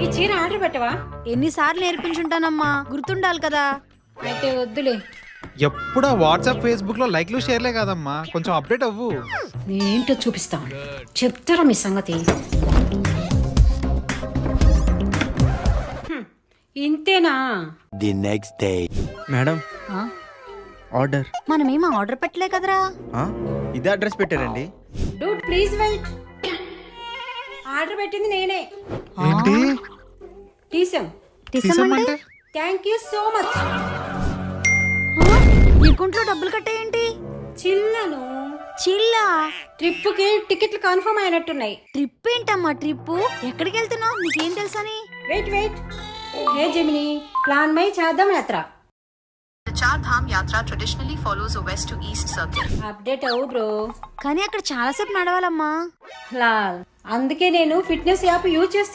ఈ చీర ఆర్డర్ పెట్టవా? ఎన్నిసార్లు నేర్పించుంటానమ్మా, గుర్తుండాలి కదా. అయితే వద్దులే. ఎప్పుడా వాట్సాప్ ఫేస్బుక్ లో లైక్లు షేర్లే కాదమ్మా, కొంచెం అప్డేట్ అవ్వు. నేనేంటో చూపిస్తాను, చెప్తారా మీ సంగతి. ఇంతేనా? The next day. మేడం ఆ? ఆర్డర్. మనమేమో ఆర్డర్ పెట్టలే కదరా. ఇదే అడ్రస్ పెట్టారండి. Dude please wait. ఆర్డర్ పెట్టింది నేనే. ఏంటి తీసాం. తీసామంటే థ్యాంక్ యూ సో మచ్. అకౌంట్లో డబ్బులు కట్టేయండి. చిల్లను చిల్లా? ట్రిప్ కి టికెట్లు కన్ఫర్మ్ అయినట్టున్నాయి. ట్రిప్ ఏంటమ్మా ట్రిప్? ఎక్కడికి వెళ్తున్నావు, నీకేం తెలుసని? Wait wait. Hey Gemini, plan my Char Dham yatra. The Char Dham Yatra traditionally follows a west to east circle. Update అవ్వు బ్రో. కానీ అక్కడ చాలాసేపు నడవాలమ్మా. లాల్, అందుకే నేను ఫిట్నెస్ యాప్ యూజ్ చేస్తున్నా.